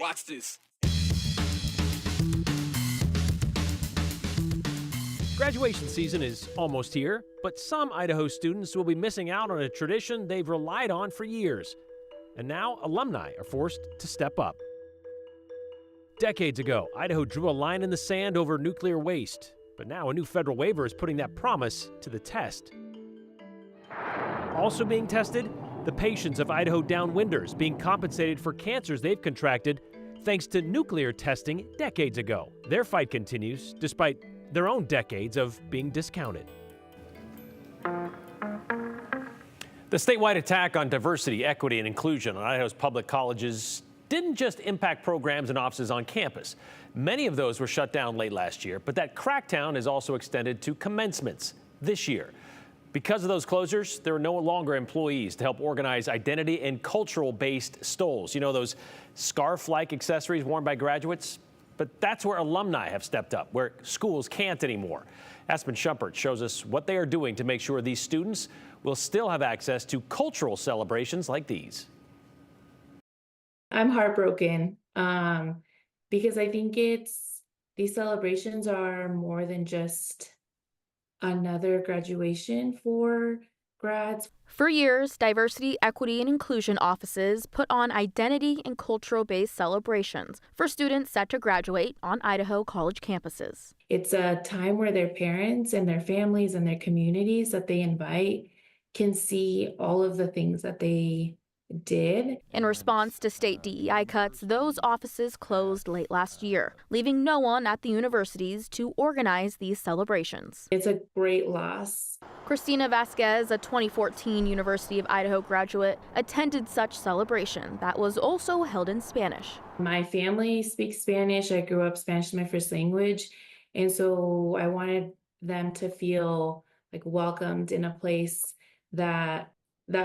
Watch this. Graduation season is almost here, but some Idaho students will be missing out on a tradition they've relied on for years. And now alumni are forced to step up. Decades ago, Idaho drew a line in the sand over nuclear waste, but now a new federal waiver is putting that promise to the test. Also being tested, the patience of Idaho downwinders being compensated for cancers they've contracted thanks to nuclear testing decades ago. Their fight continues despite their own decades of being discounted. The statewide attack on diversity, equity, and inclusion on Idaho's public colleges didn't just impact programs and offices on campus. Many of those were shut down late last year, but that crackdown is also extended to commencements this year. Because of those closures, there are no longer employees to help organize identity and cultural-based stoles. You know, those scarf-like accessories worn by graduates? But that's where alumni have stepped up, where schools can't anymore. Aspen Shumpert shows us what they are doing to make sure these students will still have access to cultural celebrations like these. I'm heartbroken because I think these celebrations are more than just another graduation for grads. For years, diversity, equity, and inclusion offices put on identity and cultural-based celebrations for students set to graduate on Idaho college campuses. It's a time where their parents and their families and their communities that they invite can see all of the things that they did. In response to state DEI cuts, those offices closed late last year, leaving no one at the universities to organize these celebrations. It's a great loss. Christina Vasquez, a 2014 University of Idaho graduate, attended such celebration that was also held in Spanish. My family speaks Spanish. I grew up Spanish is my first language. And so I wanted them to feel like welcomed in a place that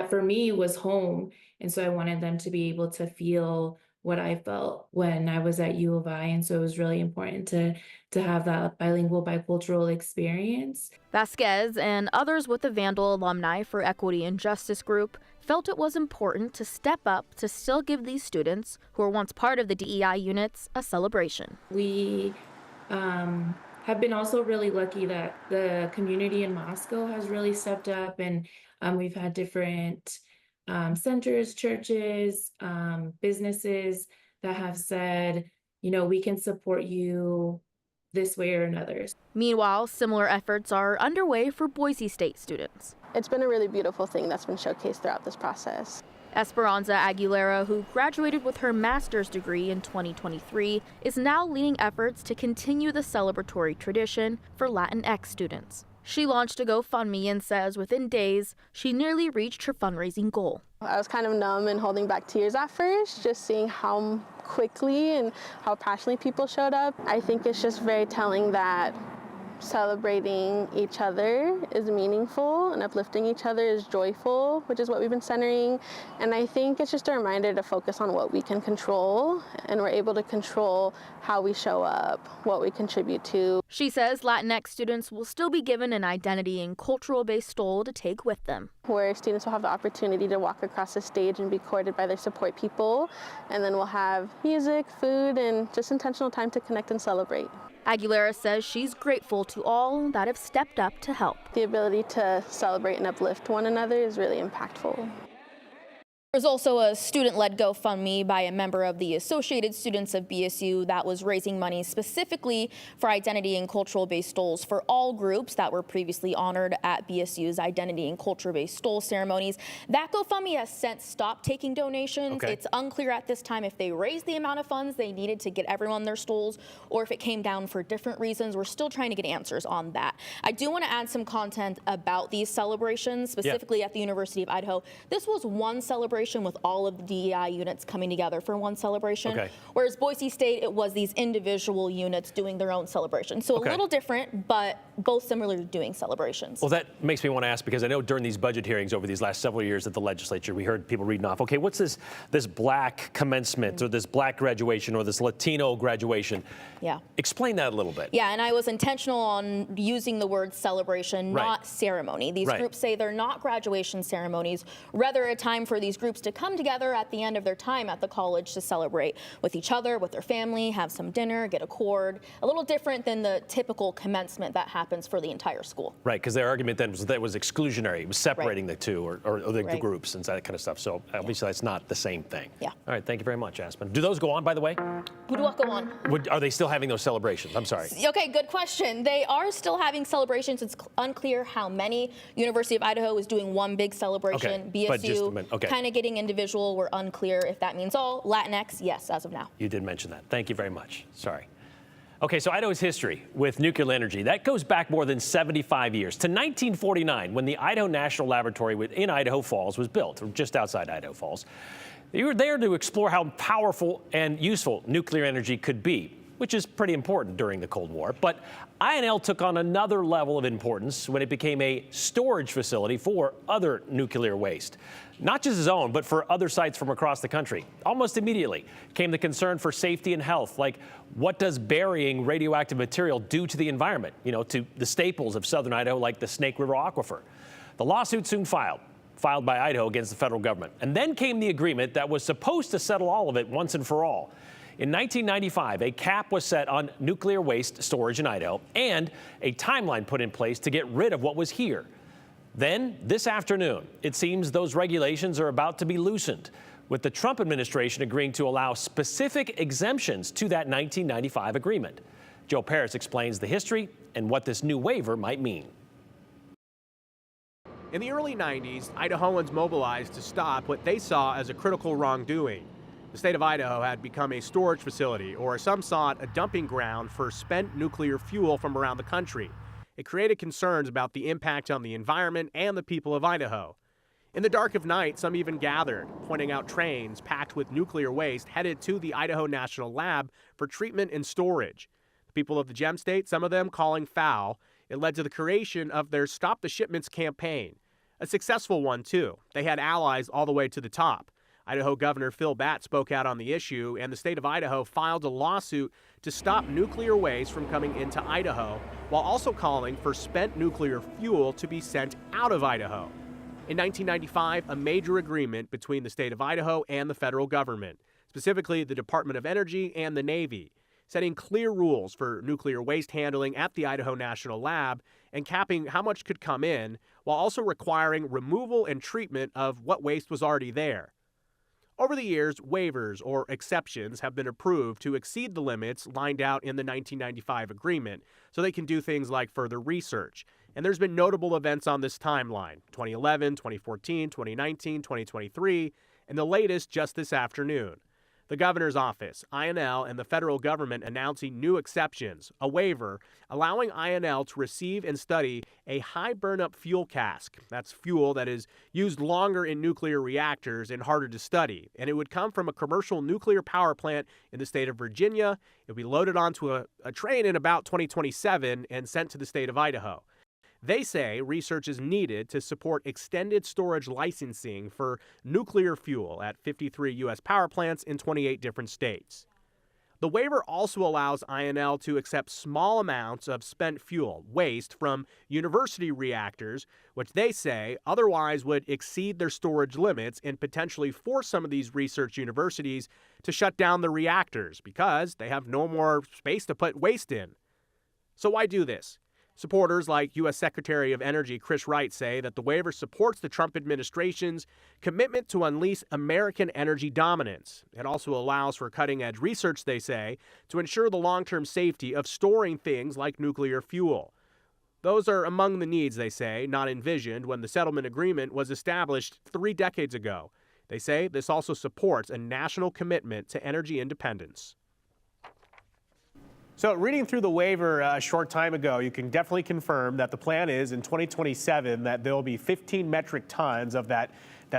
for me was home. And so I wanted them to be able to feel what I felt when I was at U of I. And so it was really important to have that bilingual, bicultural experience. Vasquez and others with the Vandal Alumni for Equity and Justice group felt it was important to step up to still give these students, who were once part of the DEI units, a celebration. We have been also really lucky that the community in Moscow has really stepped up, and we've had different centers, churches, businesses that have said, you know, we can support you this way or another. Meanwhile, similar efforts are underway for Boise State students. It's been a really beautiful thing that's been showcased throughout this process. Esperanza Aguilera, who graduated with her master's degree in 2023, is now leading efforts to continue the celebratory tradition for Latinx students. She launched a GoFundMe and says within days, she nearly reached her fundraising goal. I was kind of numb and holding back tears at first, just seeing how quickly and how passionately people showed up. I think it's just very telling that celebrating each other is meaningful and uplifting each other is joyful, which is what we've been centering. And I think it's just a reminder to focus on what we can control, and we're able to control how we show up, what we contribute to. She says Latinx students will still be given an identity and cultural-based stole to take with them, where students will have the opportunity to walk across the stage and be courted by their support people. And then we'll have music, food, and just intentional time to connect and celebrate. Aguilera says she's grateful to all that have stepped up to help. The ability to celebrate and uplift one another is really impactful. There's also a student-led GoFundMe by a member of the Associated Students of BSU that was raising money specifically for identity and cultural-based stoles for all groups that were previously honored at BSU's identity and culture-based stole ceremonies. That GoFundMe has since stopped taking donations. Okay. It's unclear at this time if they raised the amount of funds they needed to get everyone their stoles or if it came down for different reasons. We're still trying to get answers on that. I do want to add some content about these celebrations, specifically at the University of Idaho. This was one celebration with all of the DEI units coming together for one celebration. Okay. Whereas Boise State, it was these individual units doing their own celebration. So Okay. a little different, but both similarly doing celebrations. Well, that makes me want to ask, because I know during these budget hearings over these last several years at the legislature, we heard people reading off, okay, what's this black commencement or this black graduation or this Latino graduation? Yeah. Explain that a little bit. Yeah, and I was intentional on using the word celebration, Right. not ceremony. These Right. groups say they're not graduation ceremonies, rather a time for these groups groups to come together at the end of their time at the college to celebrate with each other, with their family, have some dinner, get a cord. A little different than the typical commencement that happens for the entire school. Right, because their argument then was that it was exclusionary. It was separating the two or the groups and that kind of stuff. So obviously that's not the same thing. Yeah. All right, thank you very much, Aspen. Do those go on, by the way? Who do what go on? Are they still having those celebrations? I'm sorry. Okay, good question. They are still having celebrations. It's unclear how many. University of Idaho is doing one big celebration. Okay, but just BSU kind of getting individual. We're unclear if that means all. Latinx, yes, as of now. You did mention that. Thank you very much. Sorry. Okay, so Idaho's history with nuclear energy, that goes back more than 75 years to 1949 when the Idaho National Laboratory in Idaho Falls was built, or just outside Idaho Falls. They were there to explore how powerful and useful nuclear energy could be, which is pretty important during the Cold War. But INL took on another level of importance when it became a storage facility for other nuclear waste. Not just its own, but for other sites from across the country. Almost immediately came the concern for safety and health, like what does burying radioactive material do to the environment, to the staples of southern Idaho, like the Snake River Aquifer. The lawsuit soon filed by Idaho against the federal government. And then came the agreement that was supposed to settle all of it once and for all. In 1995, a cap was set on nuclear waste storage in Idaho and a timeline put in place to get rid of what was here. Then, this afternoon, it seems those regulations are about to be loosened, with the Trump administration agreeing to allow specific exemptions to that 1995 agreement. Joe Paris explains the history and what this new waiver might mean. In the early 90s, Idahoans mobilized to stop what they saw as a critical wrongdoing. The state of Idaho had become a storage facility, or some saw it a dumping ground for spent nuclear fuel from around the country. It created concerns about the impact on the environment and the people of Idaho. In the dark of night, some even gathered, pointing out trains packed with nuclear waste headed to the Idaho National Lab for treatment and storage. The people of the Gem State, some of them calling foul. It led to the creation of their Stop the Shipments campaign. A successful one, too. They had allies all the way to the top. Idaho Governor Phil Batt spoke out on the issue, and the state of Idaho filed a lawsuit to stop nuclear waste from coming into Idaho, while also calling for spent nuclear fuel to be sent out of Idaho. In 1995, a major agreement between the state of Idaho and the federal government, specifically the Department of Energy and the Navy, setting clear rules for nuclear waste handling at the Idaho National Lab and capping how much could come in, while also requiring removal and treatment of what waste was already there. Over the years, waivers or exceptions have been approved to exceed the limits lined out in the 1995 agreement, so they can do things like further research. And there's been notable events on this timeline: 2011, 2014, 2019, 2023, and the latest just this afternoon. The governor's office, INL, and the federal government announcing new exceptions, a waiver allowing INL to receive and study a high burn-up fuel cask. That's fuel that is used longer in nuclear reactors and harder to study. And it would come from a commercial nuclear power plant in the state of Virginia. It would be loaded onto a train in about 2027 and sent to the state of Idaho. They say research is needed to support extended storage licensing for nuclear fuel at 53 U.S. power plants in 28 different states. The waiver also allows INL to accept small amounts of spent fuel waste from university reactors, which they say otherwise would exceed their storage limits and potentially force some of these research universities to shut down the reactors because they have no more space to put waste in. So why do this? Supporters like U.S. Secretary of Energy Chris Wright say that the waiver supports the Trump administration's commitment to unleash American energy dominance. It also allows for cutting-edge research, they say, to ensure the long-term safety of storing things like nuclear fuel. Those are among the needs, they say, not envisioned when the settlement agreement was established 3 decades ago. They say this also supports a national commitment to energy independence. So reading through the waiver a short time ago, you can definitely confirm that the plan is in 2027 that there will be 15 metric tons of that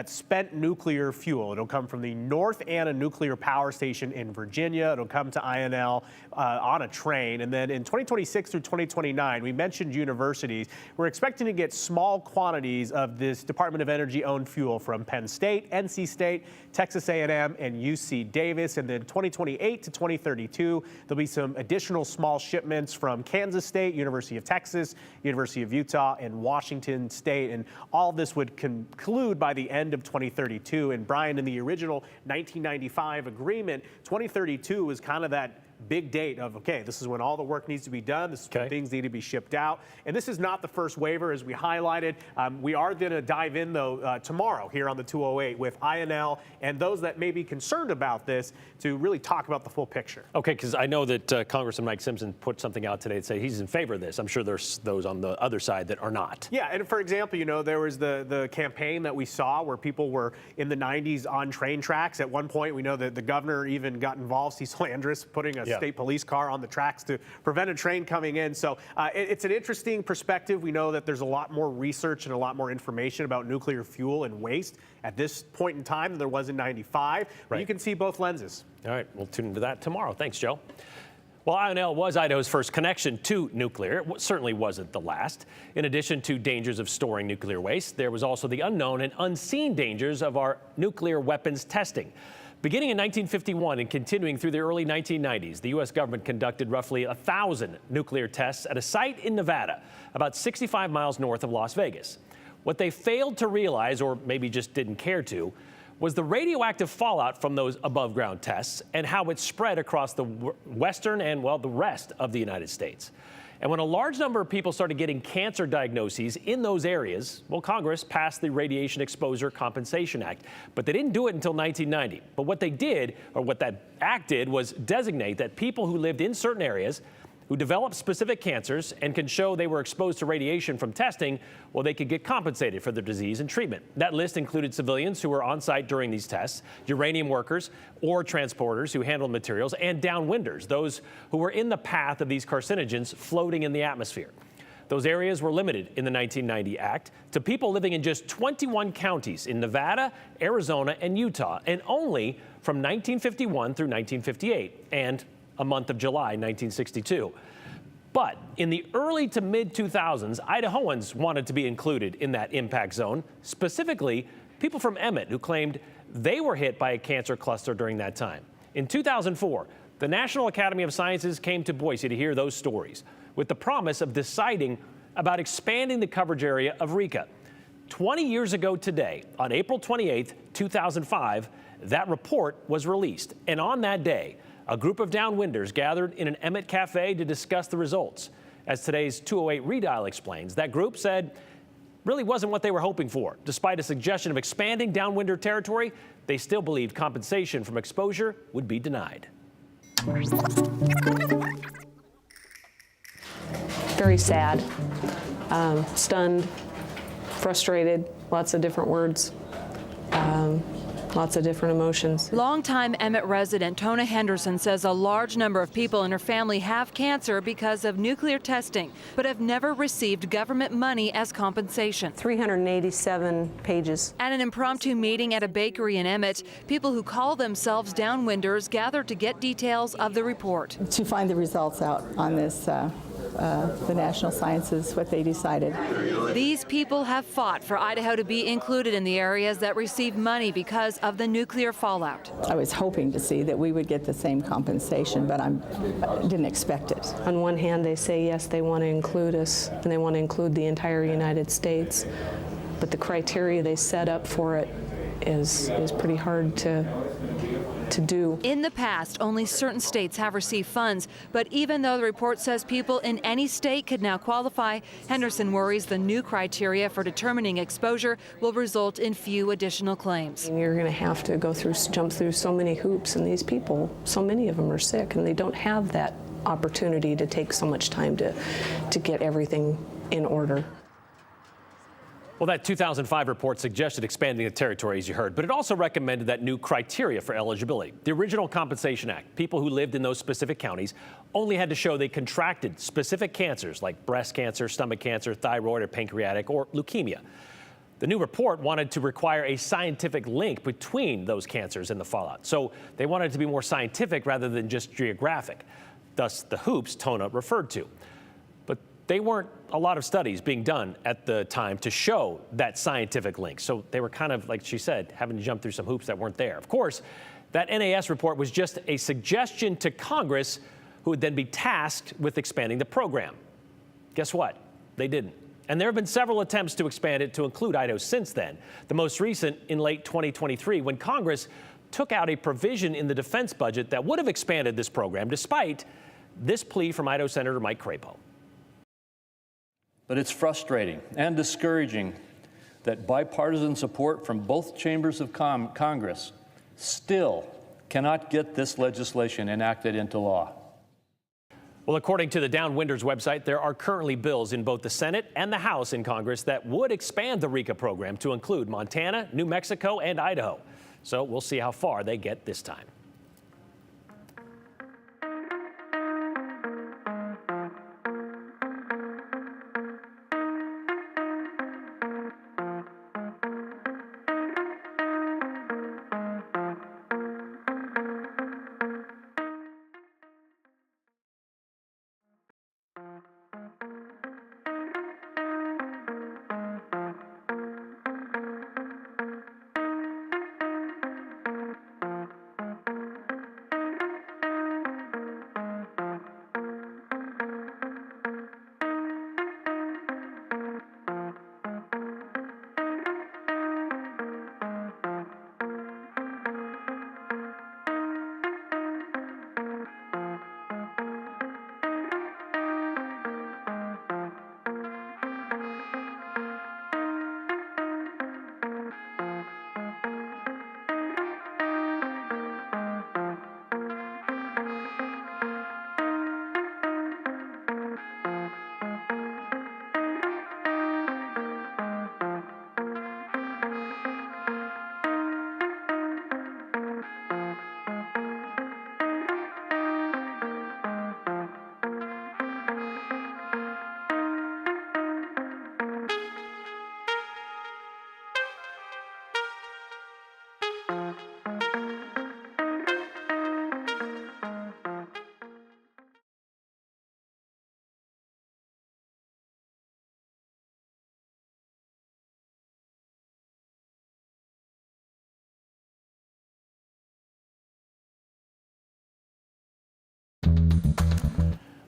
spent nuclear fuel. It'll come from the North Anna Nuclear Power Station in Virginia. It'll come to INL on a train. And then in 2026 through 2029, we mentioned universities. We're expecting to get small quantities of this Department of Energy-owned fuel from Penn State, NC State, Texas A&M, and UC Davis. And then 2028 to 2032, there'll be some additional small shipments from Kansas State, University of Texas, University of Utah, and Washington State. And all this would conclude by the end end of 2032. And Brian, in the original 1995 agreement, 2032 was kind of that big date of, okay, this is when all the work needs to be done. This is when things need to be shipped out. And this is not the first waiver, as we highlighted. We are going to dive in, though, tomorrow here on the 208 with INL and those that may be concerned about this to really talk about the full picture. Okay, because I know that Congressman Mike Simpson put something out today to say he's in favor of this. I'm sure there's those on the other side that are not. Yeah, and for example, you know, there was the campaign that we saw where people were in the 90s on train tracks. At one point, we know that the governor even got involved, Cecil Andrus, putting a state police car on the tracks to prevent a train coming in. So it's an interesting perspective. We know that there's a lot more research and a lot more information about nuclear fuel and waste at this point in time than there was in 95. Right. You can see both lenses. All right, we'll tune into that tomorrow. Thanks, Joe. Well, INL was Idaho's first connection to nuclear. It certainly wasn't the last. In addition to dangers of storing nuclear waste, there was also the unknown and unseen dangers of our nuclear weapons testing. Beginning in 1951 and continuing through the early 1990s, the U.S. government conducted roughly 1,000 nuclear tests at a site in Nevada, about 65 miles north of Las Vegas. What they failed to realize, or maybe just didn't care to, was the radioactive fallout from those above-ground tests and how it spread across the western and, well, the rest of the United States. And when a large number of people started getting cancer diagnoses in those areas, well, Congress passed the Radiation Exposure Compensation Act. But they didn't do it until 1990. But what they did, or what that act did, was designate that people who lived in certain areas who developed specific cancers and can show they were exposed to radiation from testing, well, they could get compensated for their disease and treatment. That list included civilians who were on site during these tests, uranium workers or transporters who handled materials, and downwinders, those who were in the path of these carcinogens floating in the atmosphere. Those areas were limited in the 1990 Act to people living in just 21 counties in Nevada, Arizona, and Utah, and only from 1951 through 1958, and a month of July 1962. But in the early to mid-2000s, Idahoans wanted to be included in that impact zone, specifically people from Emmett who claimed they were hit by a cancer cluster during that time. In 2004, the National Academy of Sciences came to Boise to hear those stories with the promise of deciding about expanding the coverage area of RECA. 20 years ago today, on April 28, 2005, that report was released. And on that day, a group of downwinders gathered in an Emmett cafe to discuss the results. As today's 208 Redial explains, that group said really wasn't what they were hoping for. Despite a suggestion of expanding downwinder territory, they still believed compensation from exposure would be denied. Very sad, stunned, frustrated, lots of different words. Lots of different emotions. Longtime Emmett resident Tona Henderson says a large number of people in her family have cancer because of nuclear testing, but have never received government money as compensation. 387 pages. At an impromptu meeting at a bakery in Emmett, people who call themselves downwinders gathered to get details of the report. To find the results out on this, the national sciences, what they decided. These people have fought for Idaho to be included in the areas that receive money because of the nuclear fallout. I was hoping to see that we would get the same compensation, but I didn't expect it. On one hand, they say, yes, they want to include us, and they want to include the entire United States, but the criteria they set up for it is pretty hard to do. In the past, only certain states have received funds, but even though the report says people in any state could now qualify, Henderson worries the new criteria for determining exposure will result in few additional claims. And you're going to have to jump through so many hoops, and these people, so many of them are sick, and they don't have that opportunity to take so much time to get everything in order. Well, that 2005 report suggested expanding the territory, as you heard, but it also recommended that new criteria for eligibility. The original Compensation Act, people who lived in those specific counties only had to show they contracted specific cancers like breast cancer, stomach cancer, thyroid or pancreatic, or leukemia. The new report wanted to require a scientific link between those cancers and the fallout. So they wanted it to be more scientific rather than just geographic, thus the hoops Tona referred to. They weren't a lot of studies being done at the time to show that scientific link. So they were kind of, like she said, having to jump through some hoops that weren't there. Of course, that NAS report was just a suggestion to Congress, who would then be tasked with expanding the program. Guess what? They didn't. And there have been several attempts to expand it to include Idaho since then. The most recent in late 2023, when Congress took out a provision in the defense budget that would have expanded this program, despite this plea from Idaho Senator Mike Crapo. But it's frustrating and discouraging that bipartisan support from both chambers of Congress still cannot get this legislation enacted into law. Well, according to the Downwinders website, there are currently bills in both the Senate and the House in Congress that would expand the RECA program to include Montana, New Mexico, and Idaho. So we'll see how far they get this time.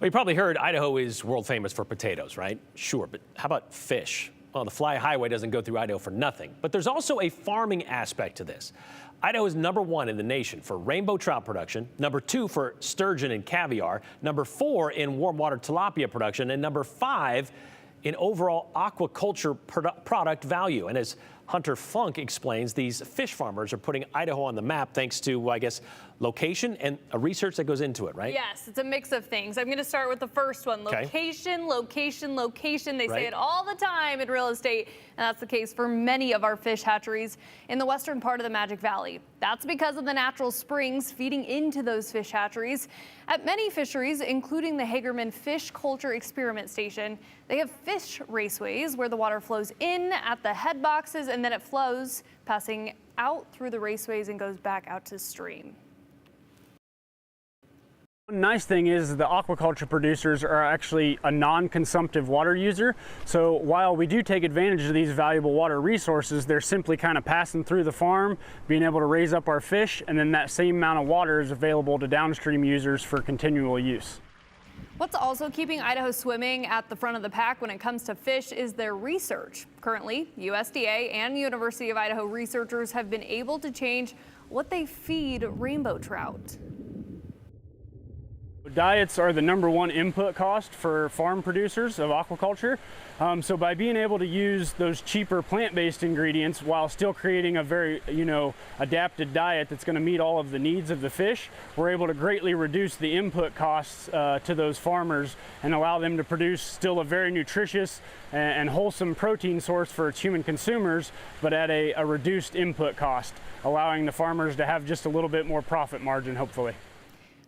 Well, you probably heard Idaho is world famous for potatoes, right? Sure, but how about fish? Well, the Fly Highway doesn't go through Idaho for nothing. But there's also a farming aspect to this. Idaho is #1 in the nation for rainbow trout production, #2 for sturgeon and caviar, #4 in warm water tilapia production, and #5 in overall aquaculture product value. And as Hunter Funk explains, these fish farmers are putting Idaho on the map thanks to, I guess, location and a research that goes into it, right? Yes, it's a mix of things. I'm going to start with the first one. Okay. Location, location, location. They say Right. it all the time in real estate, and that's the case for many of our fish hatcheries in the western part of the Magic Valley. That's because of the natural springs feeding into those fish hatcheries. At many fisheries, including the Hagerman Fish Culture Experiment Station, they have fish raceways where the water flows in at the head boxes and then it flows, passing out through the raceways and goes back out to stream. One nice thing is the aquaculture producers are actually a non-consumptive water user. So while we do take advantage of these valuable water resources, they're simply kind of passing through the farm, being able to raise up our fish, and then that same amount of water is available to downstream users for continual use. What's also keeping Idaho swimming at the front of the pack when it comes to fish is their research. Currently, USDA and University of Idaho researchers have been able to change what they feed rainbow trout. Diets are the #1 input cost for farm producers of aquaculture. So by being able to use those cheaper plant-based ingredients while still creating a very, adapted diet that's going to meet all of the needs of the fish, we're able to greatly reduce the input costs to those farmers and allow them to produce still a very nutritious and wholesome protein source for its human consumers, but at a reduced input cost, allowing the farmers to have just a little bit more profit margin, hopefully.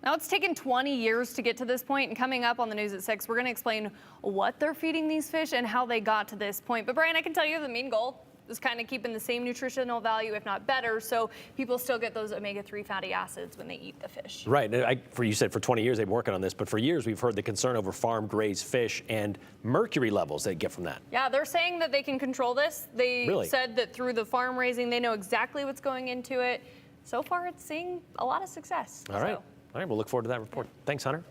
Now, it's taken 20 years to get to this point, and coming up on the news at 6, we're going to explain what they're feeding these fish and how they got to this point. But Brian, I can tell you the main goal is kind of keeping the same nutritional value, if not better, so people still get those omega-3 fatty acids when they eat the fish. Right. You said for 20 years they've been working on this, but for years we've heard the concern over farm-grazed fish and mercury levels they get from that. Yeah, they're saying that they can control this. They Really? said that through the farm raising, they know exactly what's going into it. So far, it's seeing a lot of success. All right. All right, we'll look forward to that report. Thanks, Hunter.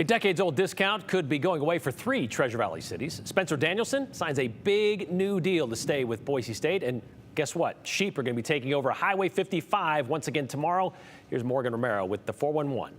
A decades-old discount could be going away for 3 Treasure Valley cities. Spencer Danielson signs a big new deal to stay with Boise State. And guess what? Sheep are going to be taking over Highway 55 once again tomorrow. Here's Morgan Romero with the 411.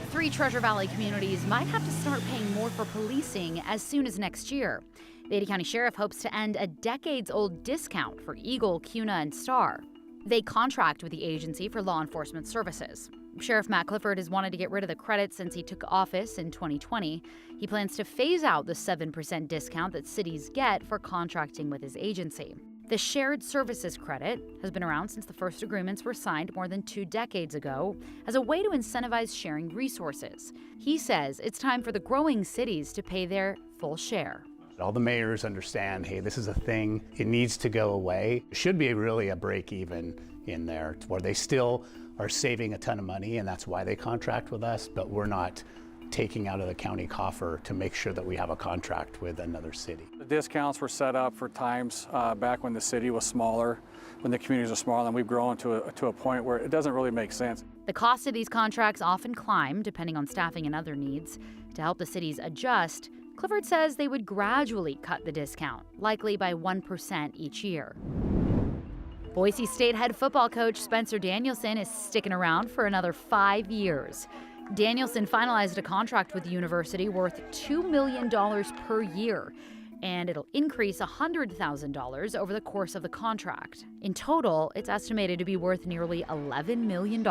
3 Treasure Valley communities might have to start paying more for policing as soon as next year. The Ada County Sheriff hopes to end a decades-old discount for Eagle, Cuna, and Star. They contract with the agency for law enforcement services. Sheriff Matt Clifford has wanted to get rid of the credit since he took office in 2020. He plans to phase out the 7% discount that cities get for contracting with his agency. The shared services credit has been around since the first agreements were signed more than 2 decades ago as a way to incentivize sharing resources. He says it's time for the growing cities to pay their full share. All the mayors understand, hey, this is a thing, it needs to go away. It should be really a break even in there where they still are saving a ton of money, and that's why they contract with us, but we're not taking out of the county coffer to make sure that we have a contract with another city. The discounts were set up for times back when the city was smaller, when the communities were smaller, and we've grown to a point where it doesn't really make sense. The cost of these contracts often climb depending on staffing and other needs. To help the cities adjust, Clifford says they would gradually cut the discount, likely by 1% each year. Boise State head football coach Spencer Danielson is sticking around for another 5 years. Danielson finalized a contract with the university worth $2 million per year, and it'll increase $100,000 over the course of the contract. In total, it's estimated to be worth nearly $11 million.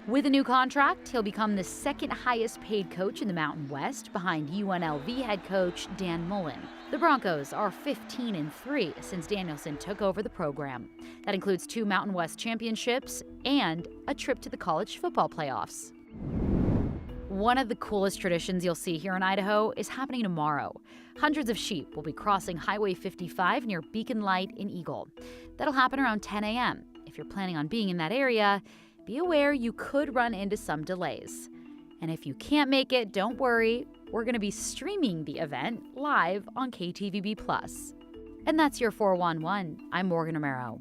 With a new contract, he'll become the second highest paid coach in the Mountain West, behind UNLV head coach Dan Mullen. The Broncos are 15-3 since Danielson took over the program. That includes 2 Mountain West championships and a trip to the college football playoffs. One of the coolest traditions you'll see here in Idaho is happening tomorrow. Hundreds of sheep will be crossing Highway 55 near Beacon Light in Eagle. That'll happen around 10 a.m. If you're planning on being in that area, be aware you could run into some delays. And if you can't make it, don't worry. We're going to be streaming the event live on KTVB+. And that's your 411. I'm Morgan Romero.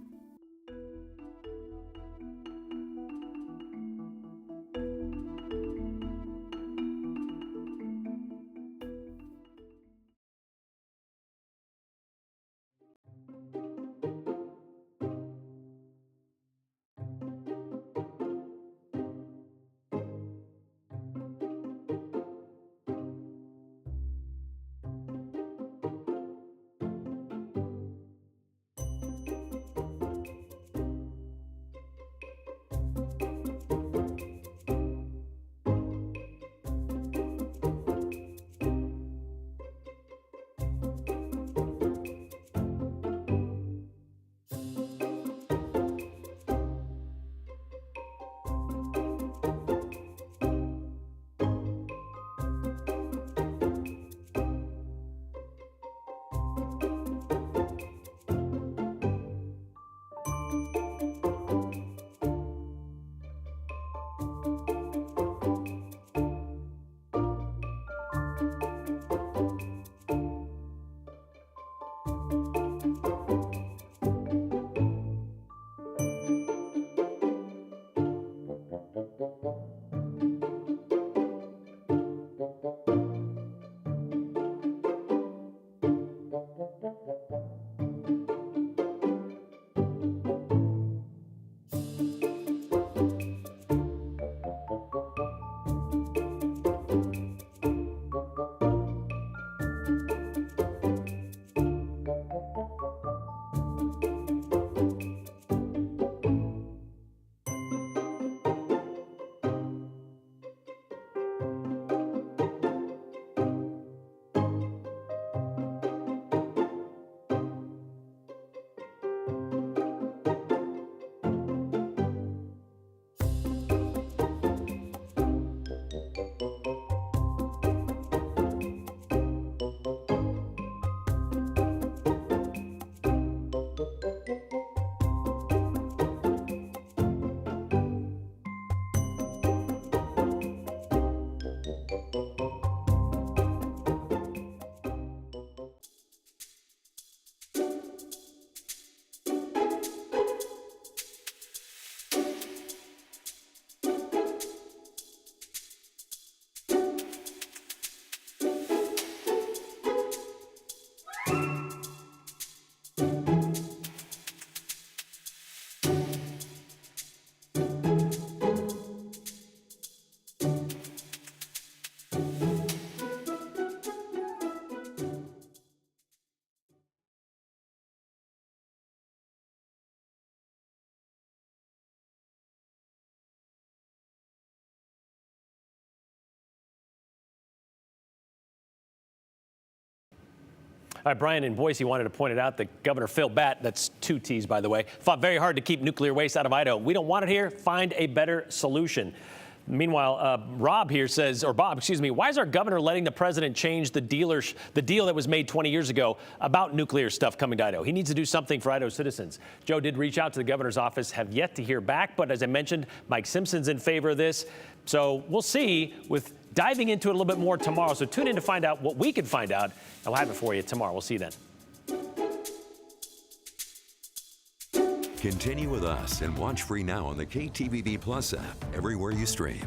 right, Brian in Boise wanted to point it out that Governor Phil Batt, that's 2 T's by the way, fought very hard to keep nuclear waste out of Idaho. We don't want it here. Find a better solution. Meanwhile, Bob, excuse me, why is our governor letting the president change the deal that was made 20 years ago about nuclear stuff coming to Idaho? He needs to do something for Idaho citizens. Joe did reach out to the governor's office, have yet to hear back. But as I mentioned, Mike Simpson's in favor of this. So we'll see with diving into it a little bit more tomorrow. So tune in to find out what we can find out. I'll have it for you tomorrow. We'll see you then. Continue with us and watch free now on the KTVB Plus app everywhere you stream.